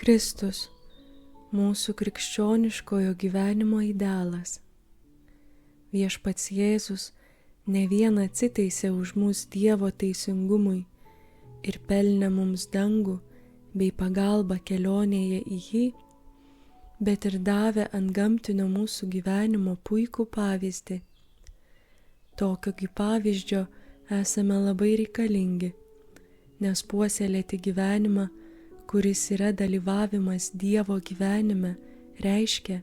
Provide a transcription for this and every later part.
Kristus, mūsų krikščioniškojo gyvenimo idealas. Viešpats Jėzus ne vieną atsiteisė už mus Dievo teisingumui ir pelnė mums dangų bei pagalbą kelionėje į jį, bet ir davė antgamtinio mūsų gyvenimo puikų pavyzdį. Tokio pavyzdžio esame labai reikalingi, nes puoselėti gyvenimą, kuris yra dalyvavimas Dievo gyvenime, reiškia,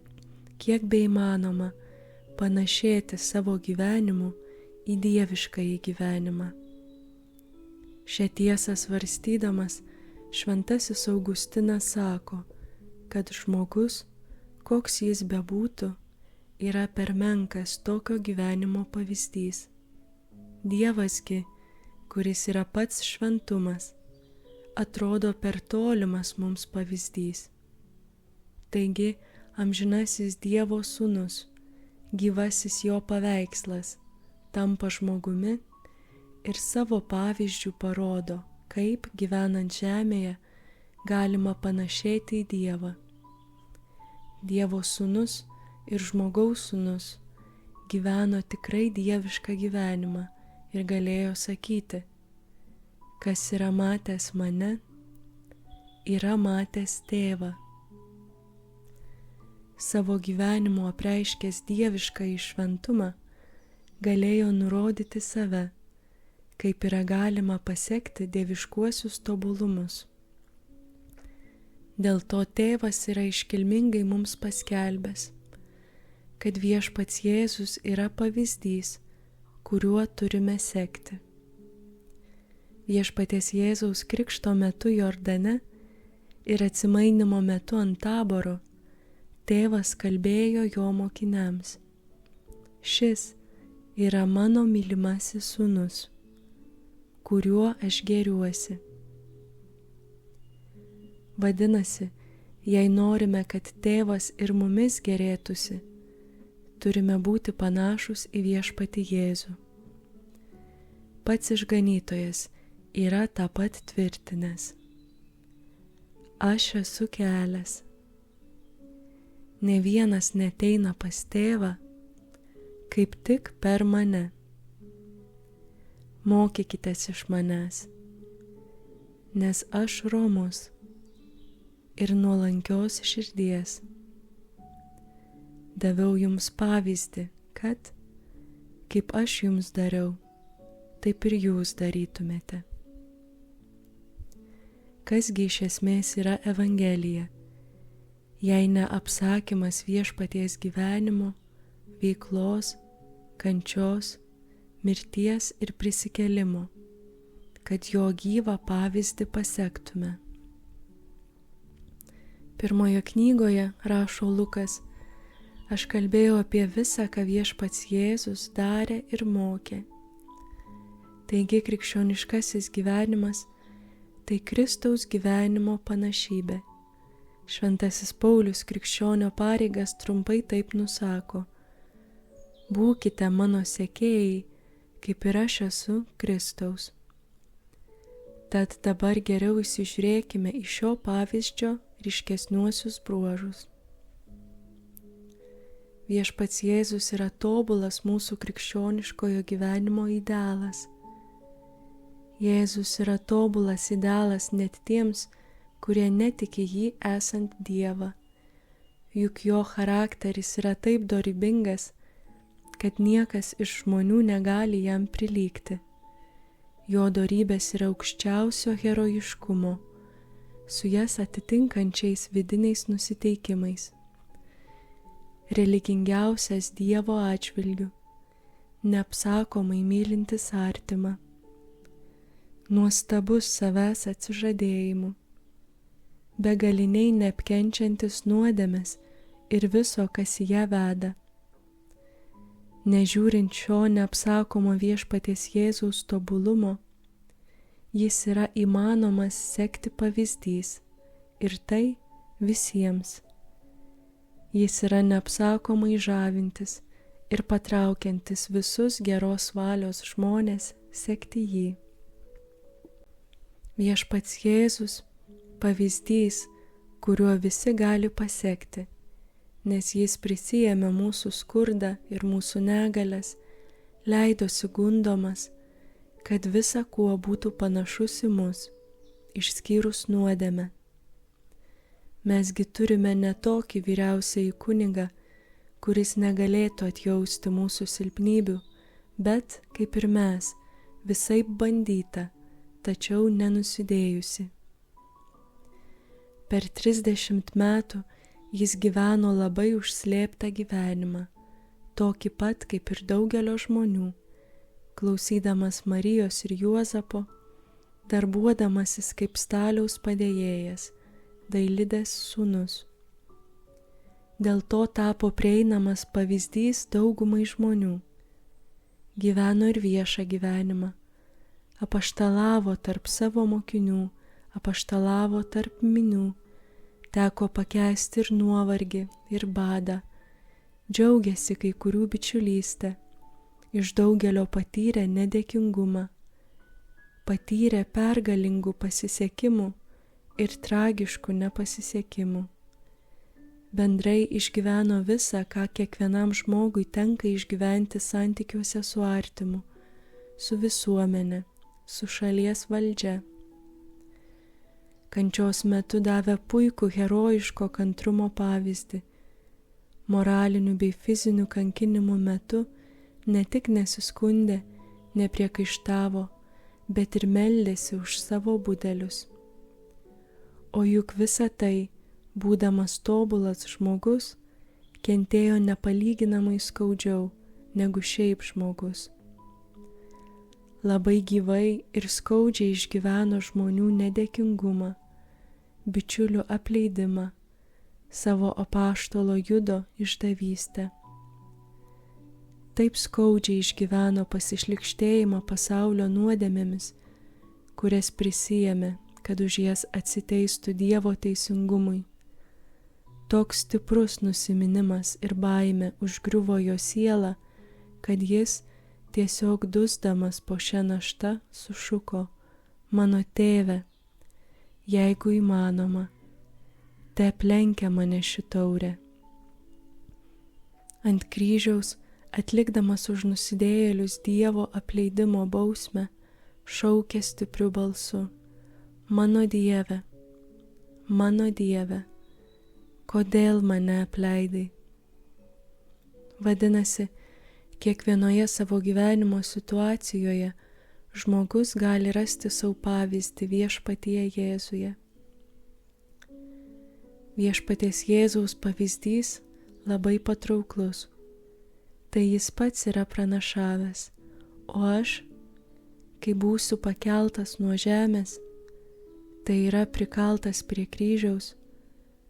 kiek beįmanoma, panašėti savo gyvenimu į dieviškąjį gyvenimą. Šią tiesą svarstydamas, Šventasis Augustinas sako, kad žmogus, koks jis bebūtų, yra per menkas tokio gyvenimo pavyzdys. Dievasgi, kuris yra pats šventumas, atrodo per tolimas mums pavyzdys. Taigi, amžinasis Dievo sūnus, gyvasis jo paveikslas, tampa žmogumi ir savo pavyzdžių parodo, kaip gyvenant žemėje galima panašėti į Dievą. Dievo sūnus ir žmogaus sūnus gyveno tikrai dievišką gyvenimą ir galėjo sakyti, kas yra matęs mane, yra matęs tėvą. Savo gyvenimu apreiškęs dieviškąjį šventumą, galėjo nurodyti save, kaip yra galima pasiekti dieviškuosius tobulumus. Dėl to tėvas yra iškilmingai mums paskelbęs, kad viešpats Jėzus yra pavyzdys, kuriuo turime sekti. Viešpaties Jėzaus krikšto metu Jordane ir atsimainymo metu ant Taboro tėvas kalbėjo jo mokiniams: šis yra mano mylimasis sūnus, kuriuo aš gėriuosi. Vadinasi, jei norime, kad tėvas ir mumis gėrėtųsi, turime būti panašus į viešpatį Jėzų. Pats išganytojas yra tą pat tvirtinęs: aš esu kelias. Ne vienas neteina pas tėvą, kaip tik per mane. Mokykitės iš manęs, nes aš romus ir nuolankios širdies. Daviau jums pavyzdį, kad, kaip aš jums dariau, taip ir jūs darytumėte. Kasgi iš esmės yra Evangelija, jei ne apsakymas viešpaties gyvenimo, veiklos, kančios, mirties ir prisikėlimo, kad jo gyvą pavyzdį pasektume. Pirmoje knygoje, rašo Lukas, aš kalbėjau apie visą, ką viešpats Jėzus darė ir mokė. Taigi krikščioniškasis gyvenimas tai Kristaus gyvenimo panašybė. Šventasis Paulius krikščionio pareigas trumpai taip nusako: būkite mano sekėjai, kaip ir aš esu Kristaus. Tad dabar geriau įsižiūrėkime į šio pavyzdžio ryškesniuosius bruožus. Viešpats Jėzus yra tobulas mūsų krikščioniškojo gyvenimo idealas. Jėzus yra tobulas idealas net tiems, kurie netiki jį esant Dievą, juk jo charakteris yra taip dorybingas, kad niekas iš žmonių negali jam prilygti. Jo dorybės yra aukščiausio herojiškumo, su jas atitinkančiais vidiniais nusiteikimais. Religingiausias Dievo atžvilgiu, neapsakomai mylintis artimą, nuostabus savęs atsižadėjimu, begaliniai neapkenčiantis nuodėmės ir viso, kas į ją veda. Nežiūrint šio neapsakomo viešpaties Jėzaus tobulumo, jis yra įmanomas sekti pavyzdys ir tai visiems. Jis yra neapsakomai žavintis ir patraukiantis visus geros valios žmonės sekti jį. Viešpats Jėzus, pavyzdys, kuriuo visi gali pasekti, nes jis prisijėmė mūsų skurdą ir mūsų negalias, leidosi gundomas, kad visa kuo būtų panašus į mus, išskyrus nuodėmę. Mesgi turime ne tokį vyriausiąjį kunigą, kuris negalėtų atjausti mūsų silpnybių, bet, kaip ir mes, visaip bandyta, tačiau nenusidėjusi. Per 30 metų jis gyveno labai užslėptą gyvenimą, tokį pat kaip ir daugelio žmonių, klausydamas Marijos ir Juozapo, darbuodamasis kaip staliaus padėjėjas, Dailidės sūnus. Dėl to tapo prieinamas pavyzdys daugumai žmonių. Gyveno ir viešą gyvenimą, apaštalavo tarp savo mokinių, apaštalavo tarp minių, teko pakęsti ir nuovargį, ir badą, džiaugiasi kai kurių bičiulystę, iš daugelio patyrė nedėkingumą, patyrė pergalingų pasisekimų ir tragiškų nepasisekimų. Bendrai išgyveno visą, ką kiekvienam žmogui tenka išgyventi santykiuose su artimu, su visuomenė, su šalies valdžia. Kančios metu davė puikų herojiško kantrumo pavyzdį. Moralinių bei fizinių kankinimų metu ne tik nesiskundė, nepriekaištavo, bet ir meldėsi už savo budelius. O juk visa tai, būdamas tobulas žmogus, kentėjo nepalyginamai skaudžiau negu šiaip žmogus. Labai gyvai ir skaudžiai išgyveno žmonių nedėkingumą, bičiulių apleidimą, savo apaštalo Judo išdavystę. Taip skaudžiai išgyveno pasišlykštėjimą pasaulio nuodėmėmis, kurias prisijėmė, kad už jas atsiteistų Dievo teisingumui. Toks stiprus nusiminimas ir baimė užgriuvo jo sielą, kad jis, tiesiog dusdamas po šią naštą, sušuko: mano tėve, jeigu įmanoma, te aplenkia mane ši taurė. Ant kryžiaus, atlikdamas už nusidėjėlius Dievo apleidimo bausmę, šaukė stipriu balsu: mano Dieve, kodėl mane apleidai? Vadinasi, kiekvienoje savo gyvenimo situacijoje žmogus gali rasti savo pavyzdį viešpatyje Jėzuje. Viešpaties Jėzaus pavyzdys labai patrauklus. Tai jis pats yra pranašavęs, o aš, kai būsiu pakeltas nuo žemės, tai yra prikaltas prie kryžiaus,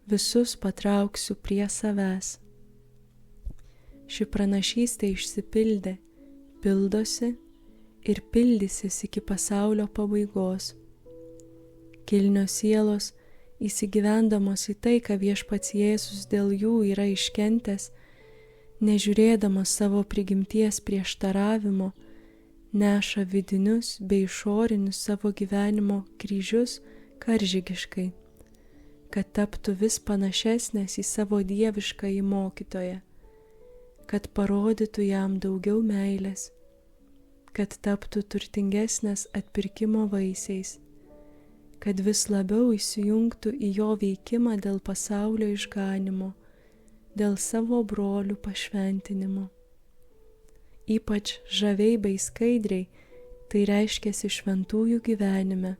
visus patrauksiu prie savęs. Ši pranašystė išsipildė, pildosi ir pildysis iki pasaulio pabaigos. Kilnios sielos, įsigyvendamos į tai, ką viešpats Jėzus dėl jų yra iškentęs, nežiūrėdamas savo prigimties prieštaravimo, neša vidinius bei išorinius savo gyvenimo kryžius karžygiškai, kad taptų vis panašesnės į savo dieviškąjį mokytoją, kad parodytų jam daugiau meilės, kad taptų turtingesnės atpirkimo vaisiais, kad vis labiau įsijungtų į jo veikimą dėl pasaulio išganimo, dėl savo brolių pašventinimo. Ypač žaviai bei skaidriai tai reiškėsi šventųjų gyvenime,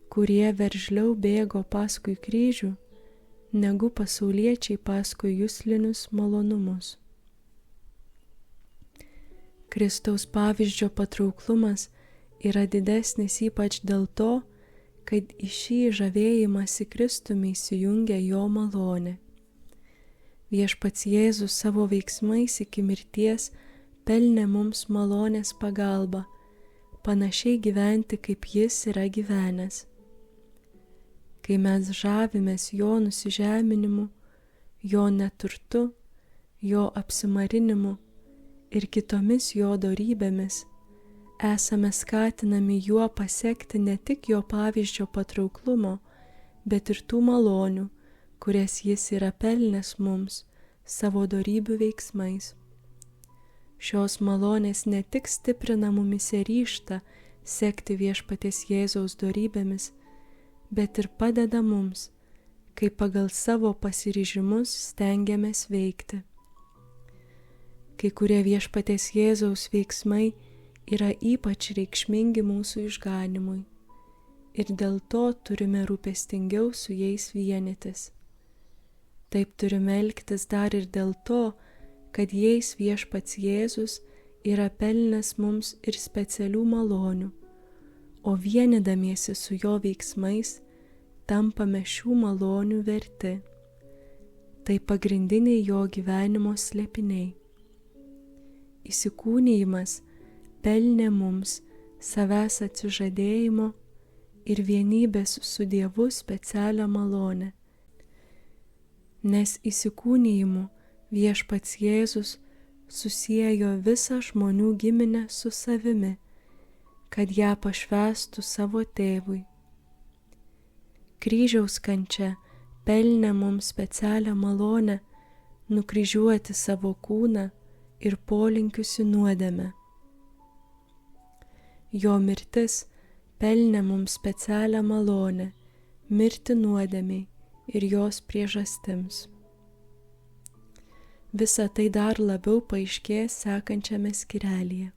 kurie veržliau bėgo paskui kryžių, negu pasauliečiai paskui juslinius malonumus. Kristaus pavyzdžio patrauklumas yra didesnis ypač dėl to, kad į šį žavėjimąsi Kristumi įsijungia jo malonė. Viešpats Jėzus savo veiksmais iki mirties pelnė mums malonės pagalbą, panašiai gyventi, kaip jis yra gyvenęs. Kai mes žavimės jo nusižeminimu, jo neturtu, jo apsimarinimu ir kitomis jo dorybėmis, esame skatinami juo pasekti ne tik jo pavyzdžio patrauklumo, bet ir tų malonių, kurias jis yra pelnęs mums savo dorybių veiksmais. Šios malonės ne tik stiprina mumise ryžtą sekti viešpaties Jėzaus dorybėmis, bet ir padeda mums, kai pagal savo pasiryžimus stengiamės veikti. Kai kurie viešpaties Jėzaus veiksmai yra ypač reikšmingi mūsų išganymui ir dėl to turime rūpestingiau su jais vienytis. Taip turime elgtis dar ir dėl to, kad jais viešpats Jėzus yra pelnęs mums ir specialių malonių, o vienydamiesi su jo veiksmais tampame šių malonių verti. Tai pagrindiniai jo gyvenimo slėpiniai. Įsikūnijimas pelnė mums savęs atsižadėjimo ir vienybės su Dievu specialią malonę, nes įsikūnijimu viešpats Jėzus susiejo visą žmonių giminę su savimi, kad ją pašvęstų savo tėvui. Kryžiaus kančia pelnė mums specialią malonę nukryžiuoti savo kūną ir polinkius į nuodėmę. Jo mirtis pelnė mums specialią malonę mirti nuodėmei ir jos priežastims. Visa tai dar labiau paaiškės sekančiame skyrelyje.